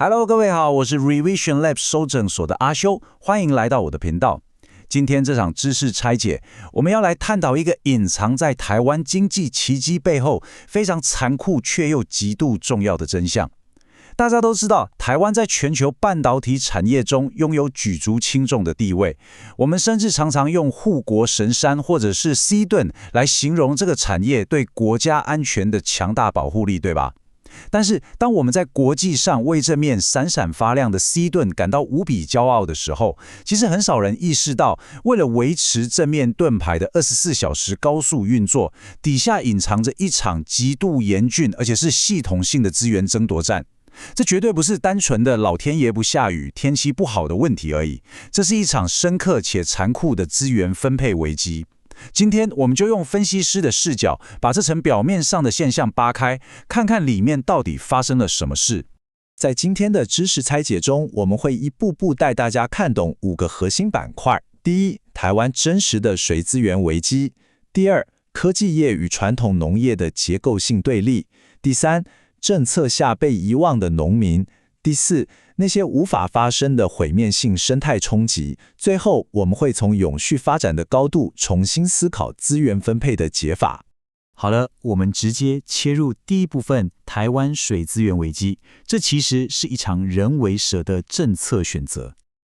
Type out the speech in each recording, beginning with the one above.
Hello， 各位好，我是 Revision Lab 收整所的阿修，欢迎来到我的频道。今天这场知识拆解，我们要来探讨一个隐藏在台湾经济奇迹背后非常残酷却又极度重要的真相。大家都知道，台湾在全球半导体产业中拥有举足轻重的地位。我们甚至常常用护国神山或者是 C 盾来形容这个产业对国家安全的强大保护力，对吧？但是，当我们在国际上为这面闪闪发亮的 C 盾感到无比骄傲的时候，其实很少人意识到，为了维持这面盾牌的24小时高速运作，底下隐藏着一场极度严峻而且是系统性的资源争夺战。这绝对不是单纯的老天爷不下雨、天气不好的问题而已，这是一场深刻且残酷的资源分配危机。今天我们就用分析师的视角，把这层表面上的现象扒开，看看里面到底发生了什么事。在今天的知识拆解中，我们会一步步带大家看懂5个核心板块。第一，台湾真实的水资源危机；第二，科技业与传统农业的结构性对立；第三，政策下被遗忘的农民；第四，那些无法发生的毁灭性生态冲击。最后，我们会从永续发展的高度重新思考资源分配的解法。好了，我们直接切入第一部分，台湾水资源危机。这其实是一场人为蛇的政策选择。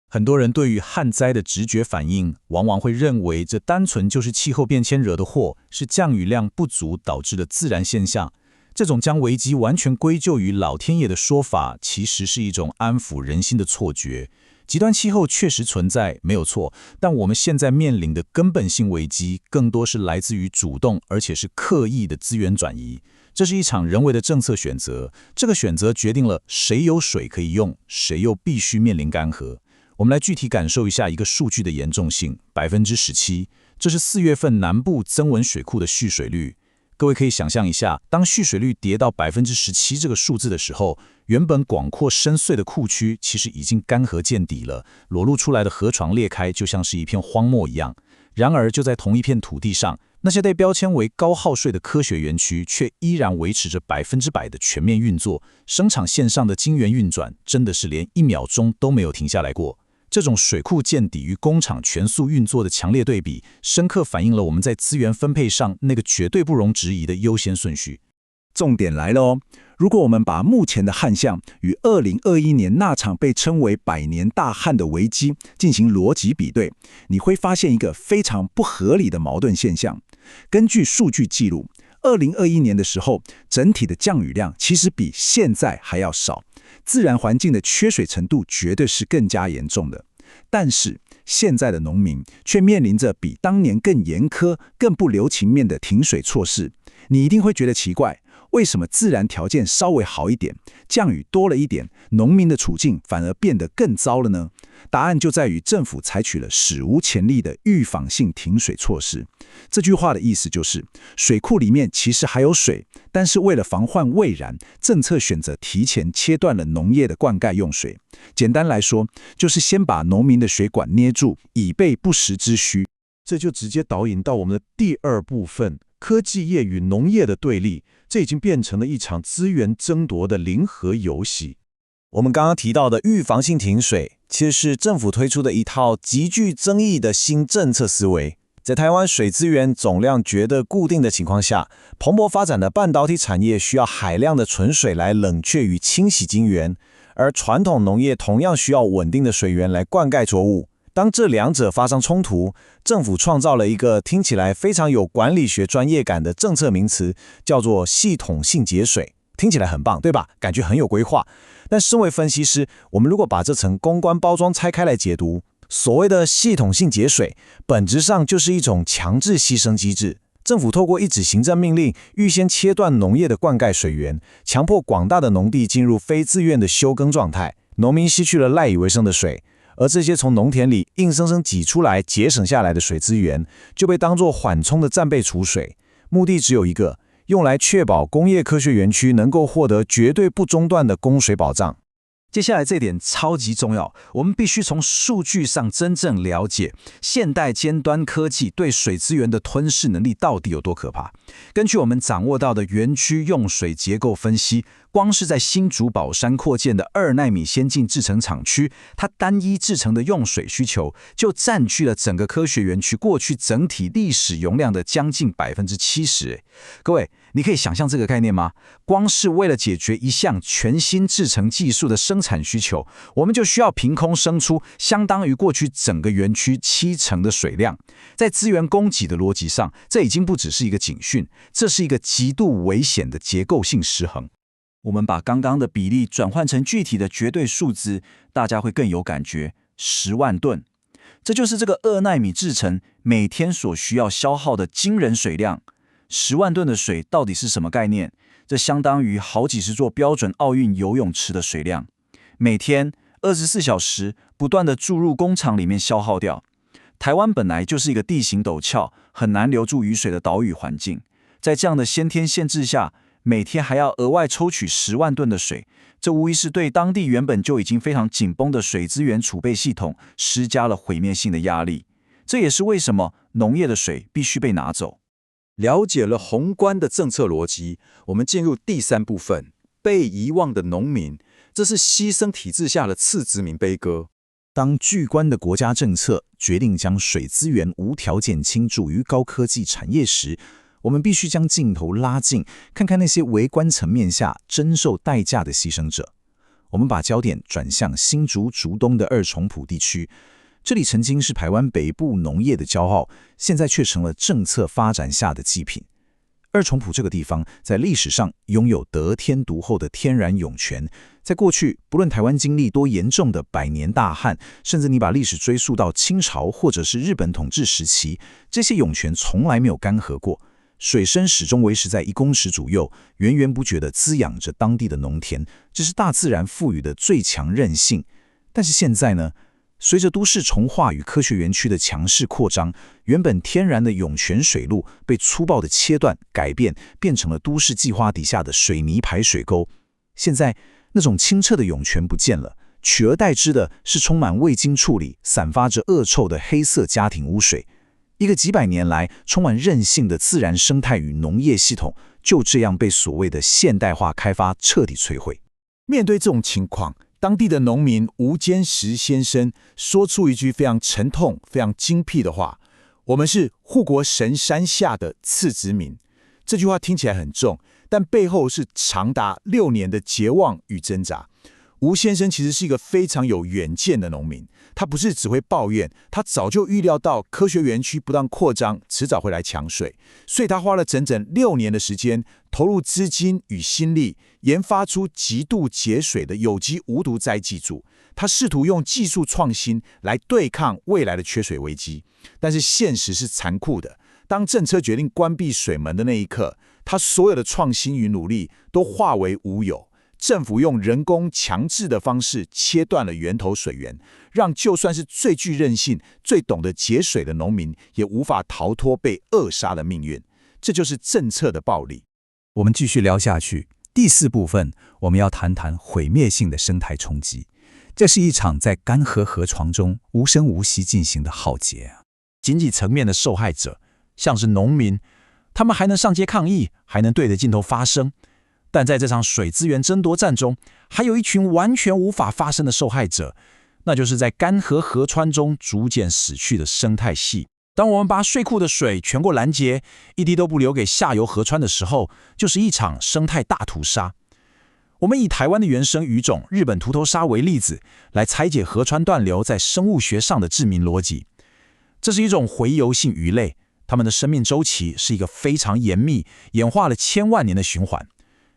很多人对于旱灾的直觉反应，往往会认为这单纯就是气候变迁惹的祸，是降雨量不足导致的自然现象。这种将危机完全归咎于老天爷的说法，其实是一种安抚人心的错觉。极端气候确实存在，没有错，但我们现在面临的根本性危机，更多是来自于主动而且是刻意的资源转移。这是一场人为的政策选择，这个选择决定了谁有水可以用，谁又必须面临干涸。我们来具体感受一下一个数据的严重性，17%，这是4月份南部增文水库的蓄水率。各位可以想象一下，当蓄水率跌到17%这个数字的时候，原本广阔深邃的库区其实已经干涸见底了，裸露出来的河床裂开，就像是一片荒漠一样。然而，就在同一片土地上，那些被标签为高耗税的科学园区，却依然维持着100%的全面运作，生产线上的晶圆运转真的是连1秒钟都没有停下来过。这种水库见底与工厂全速运作的强烈对比，深刻反映了我们在资源分配上那个绝对不容置疑的优先顺序。重点来了哦！如果我们把目前的旱象与2021年那场被称为100年大旱的危机进行逻辑比对，你会发现一个非常不合理的矛盾现象。根据数据记录，2021年的时候，整体的降雨量其实比现在还要少，自然环境的缺水程度绝对是更加严重的。但是现在的农民却面临着比当年更严苛、更不留情面的停水措施。你一定会觉得奇怪，为什么自然条件稍微好一点，降雨多了一点，农民的处境反而变得更糟了呢？答案就在于政府采取了史无前例的预防性停水措施。这句话的意思就是，水库里面其实还有水，但是为了防患未然，政策选择提前切断了农业的灌溉用水。简单来说，就是先把农民的水管捏住，以备不时之需。这就直接导引到我们的第二部分，科技业与农业的对立，这已经变成了一场资源争夺的零和游戏。我们刚刚提到的预防性停水，其实是政府推出的一套极具争议的新政策思维。在台湾水资源总量绝对固定的情况下，蓬勃发展的半导体产业需要海量的纯水来冷却与清洗晶圆，而传统农业同样需要稳定的水源来灌溉作物。当这两者发生冲突，政府创造了一个听起来非常有管理学专业感的政策名词，叫做系统性节水。听起来很棒，对吧？感觉很有规划。但身为分析师，我们如果把这层公关包装拆开来解读，所谓的系统性节水，本质上就是一种强制牺牲机制。政府透过一纸行政命令，预先切断农业的灌溉水源，强迫广大的农地进入非自愿的休耕状态，农民失去了赖以为生的水。而这些从农田里硬生生挤出来、节省下来的水资源，就被当作缓冲的战备储水，目的只有一个，用来确保工业科学园区能够获得绝对不中断的供水保障。接下来这点超级重要，我们必须从数据上真正了解现代尖端科技对水资源的吞噬能力到底有多可怕。根据我们掌握到的园区用水结构分析，光是在新竹宝山扩建的2奈米先进制程厂区，它单一制程的用水需求就占据了整个科学园区过去整体历史容量的将近70%。各位，你可以想象这个概念吗？光是为了解决一项全新制程技术的生产需求，我们就需要凭空生出相当于过去整个园区70%的水量。在资源供给的逻辑上，这已经不只是一个警讯，这是一个极度危险的结构性失衡。我们把刚刚的比例转换成具体的绝对数字，大家会更有感觉，10万吨。这就是这个2奈米制程每天所需要消耗的惊人水量。10万吨的水到底是什么概念？这相当于好几十座标准奥运游泳池的水量，每天24小时不断的注入工厂里面消耗掉。台湾本来就是一个地形陡峭、很难留住雨水的岛屿环境，在这样的先天限制下，每天还要额外抽取10万吨的水，这无疑是对当地原本就已经非常紧绷的水资源储备系统施加了毁灭性的压力。这也是为什么农业的水必须被拿走。了解了宏观的政策逻辑，我们进入第3部分，被遗忘的农民，这是牺牲体制下的次殖民悲歌。当巨观的国家政策决定将水资源无条件倾注于高科技产业时，我们必须将镜头拉近，看看那些微观层面下真受代价的牺牲者。我们把焦点转向新竹竹东的二重埔地区，这里曾经是台湾北部农业的骄傲，现在却成了政策发展下的祭品。二重埔这个地方在历史上拥有得天独厚的天然涌泉，在过去不论台湾经历多严重的百年大旱，甚至你把历史追溯到清朝或者是日本统治时期，这些涌泉从来没有干涸过，水深始终维持在1公尺左右，源源不绝地滋养着当地的农田，这是大自然赋予的最强韧性。但是现在呢，随着都市重化与科学园区的强势扩张，原本天然的涌泉水路被粗暴的切断、改变，变成了都市计划底下的水泥排水沟。现在那种清澈的涌泉不见了，取而代之的是充满未经处理、散发着恶臭的黑色家庭污水。一个几百年来充满韧性的自然生态与农业系统，就这样被所谓的现代化开发彻底摧毁。面对这种情况，当地的农民吴坚石先生说出一句非常沉痛、非常精辟的话：“我们是护国神山下的次殖民。”这句话听起来很重，但背后是长达6年的绝望与挣扎。吴先生其实是一个非常有远见的农民，他不是只会抱怨，他早就预料到科学园区不断扩张，迟早会来抢水，所以他花了整整6年的时间，投入资金与心力，研发出极度节水的有机无毒栽技术。他试图用技术创新来对抗未来的缺水危机，但是现实是残酷的。当政策决定关闭水门的那一刻，他所有的创新与努力都化为乌有。政府用人工强制的方式切断了源头水源，让就算是最具韧性、最懂得节水的农民，也无法逃脱被扼杀的命运。这就是政策的暴力。我们继续聊下去。第4部分，我们要谈谈毁灭性的生态冲击。这是一场在干涸河床中无声无息进行的浩劫。经济层面的受害者，像是农民，他们还能上街抗议，还能对着镜头发声。但在这场水资源争夺战中，还有一群完全无法发声的受害者，那就是在干涸河川中逐渐死去的生态系。当我们把水库的水全部拦截，一滴都不留给下游河川的时候，就是一场生态大屠杀。我们以台湾的原生鱼种日本图头鲨为例子，来拆解河川断流在生物学上的致命逻辑。这是一种洄游性鱼类，它们的生命周期是一个非常严密、演化了千万年的循环。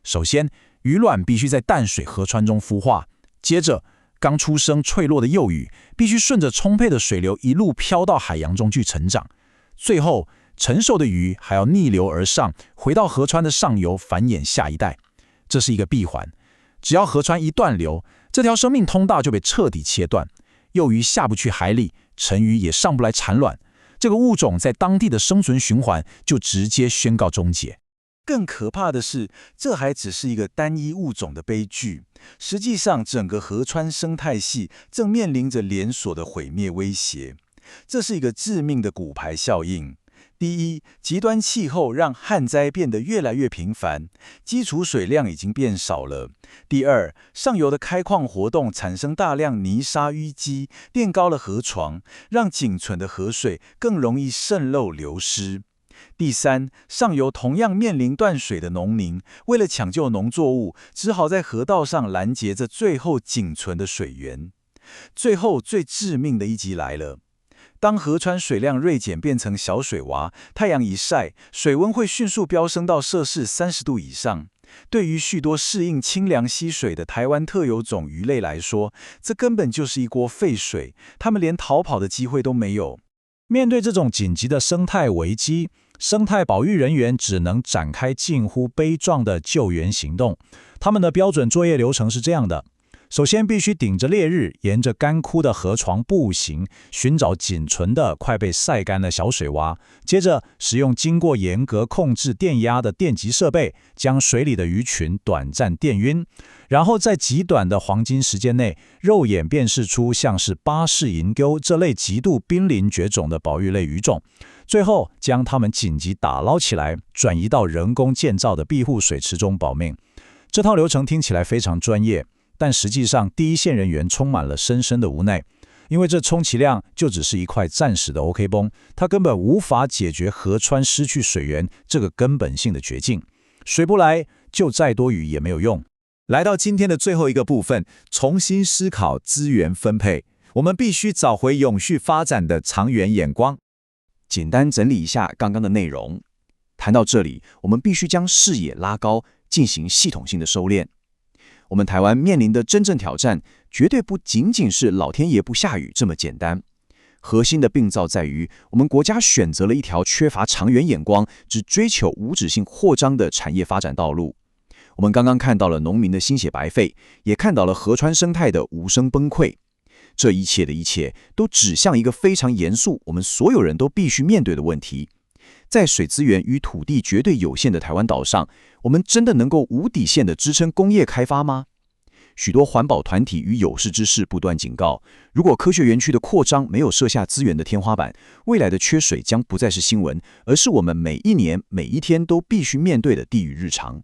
首先，鱼卵必须在淡水河川中孵化，接着刚出生脆弱的幼鱼必须顺着充沛的水流一路飘到海洋中去成长，最后成熟的鱼还要逆流而上，回到河川的上游繁衍下一代。这是一个闭环，只要河川一断流，这条生命通道就被彻底切断，幼鱼下不去海里，成鱼也上不来产卵，这个物种在当地的生存循环就直接宣告终结。更可怕的是，这还只是一个单一物种的悲剧。实际上，整个河川生态系正面临着连锁的毁灭威胁。这是一个致命的骨牌效应。第一，极端气候让旱灾变得越来越频繁，基础水量已经变少了。第二，上游的开矿活动产生大量泥沙淤积，垫高了河床，让仅存的河水更容易渗漏流失。第三，上游同样面临断水的农民，为了抢救农作物，只好在河道上拦截着最后仅存的水源。最后最致命的一击来了。当河川水量锐减变成小水洼，太阳一晒，水温会迅速飙升到摄氏30度以上。对于许多适应清凉溪水的台湾特有种鱼类来说，这根本就是一锅沸水，它们连逃跑的机会都没有。面对这种紧急的生态危机，生态保育人员只能展开近乎悲壮的救援行动。他们的标准作业流程是这样的：首先必须顶着烈日，沿着干枯的河床步行，寻找仅存的快被晒干的小水洼。接着使用经过严格控制电压的电极设备，将水里的鱼群短暂电晕。然后在极短的黄金时间内，肉眼辨识出像是巴氏银钩这类极度濒临绝种的保育类鱼种。最后将它们紧急打捞起来，转移到人工建造的庇护水池中保命。这套流程听起来非常专业，但实际上第一线人员充满了深深的无奈，因为这充其量就只是一块暂时的 OK 绷，它根本无法解决河川失去水源这个根本性的绝境。水不来，就再多雨也没有用。来到今天的最后一个部分，重新思考资源分配，我们必须找回永续发展的长远眼光。简单整理一下刚刚的内容。谈到这里，我们必须将视野拉高，进行系统性的收敛。我们台湾面临的真正挑战，绝对不仅仅是老天爷不下雨这么简单。核心的病灶在于，我们国家选择了一条缺乏长远眼光、只追求无止境扩张的产业发展道路。我们刚刚看到了农民的心血白费，也看到了河川生态的无声崩溃。这一切的一切，都指向一个非常严肃，我们所有人都必须面对的问题。在水资源与土地绝对有限的台湾岛上，我们真的能够无底线地支撑工业开发吗？许多环保团体与有识之士不断警告，如果科学园区的扩张没有设下资源的天花板，未来的缺水将不再是新闻，而是我们每一年、每一天都必须面对的地狱日常。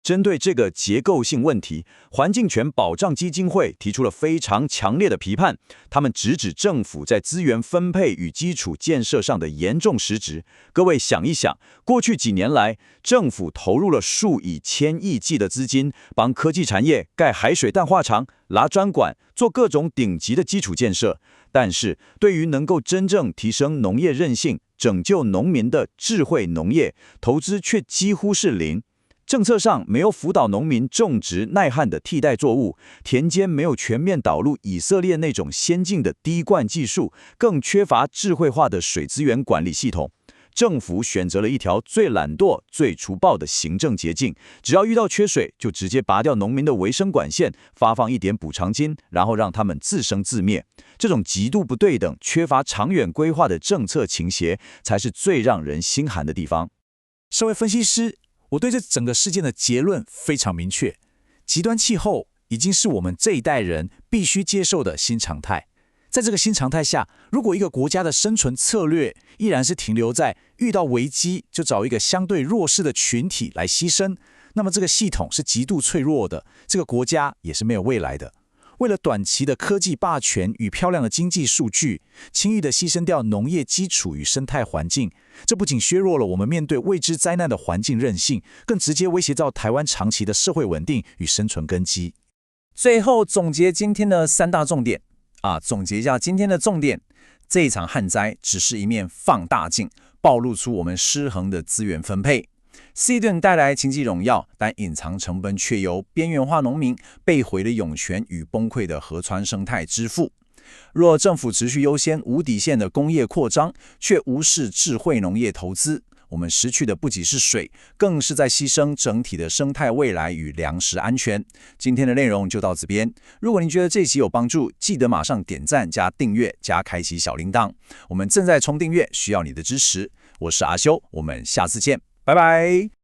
针对这个结构性问题，环境权保障基金会提出了非常强烈的批判。他们直指政府在资源分配与基础建设上的严重失职。各位想一想，过去几年来，政府投入了数以千亿计的资金，帮科技产业盖海水淡化厂、拉专管，做各种顶级的基础建设。但是，对于能够真正提升农业韧性、拯救农民的智慧农业，投资却几乎是零。政策上没有辅导农民种植耐旱的替代作物，田间没有全面导入以色列那种先进的滴灌技术，更缺乏智慧化的水资源管理系统。政府选择了一条最懒惰、最除暴的行政捷径，只要遇到缺水，就直接拔掉农民的维生管线，发放一点补偿金，然后让他们自生自灭。这种极度不对等、缺乏长远规划的政策倾斜，才是最让人心寒的地方。身为分析师，我对这整个事件的结论非常明确：极端气候已经是我们这一代人必须接受的新常态。在这个新常态下，如果一个国家的生存策略依然是停留在遇到危机就找一个相对弱势的群体来牺牲，那么这个系统是极度脆弱的，这个国家也是没有未来的。为了短期的科技霸权与漂亮的经济数据，轻易地牺牲掉农业基础与生态环境，这不仅削弱了我们面对未知灾难的环境韧性，更直接威胁到台湾长期的社会稳定与生存根基。最后总结今天的3大重点总结一下今天的重点。这一场旱灾只是一面放大镜，暴露出我们失衡的资源分配。C 盾带来经济荣耀，但隐藏成本却由边缘化农民、被毁的涌泉与崩溃的河川生态支付。若政府持续优先无底线的工业扩张，却无视智慧农业投资，我们失去的不仅是水，更是在牺牲整体的生态未来与粮食安全。今天的内容就到这边。如果您觉得这期有帮助，记得马上点赞、加订阅、加开启小铃铛。我们正在冲订阅，需要你的支持。我是阿修，我们下次见，拜拜。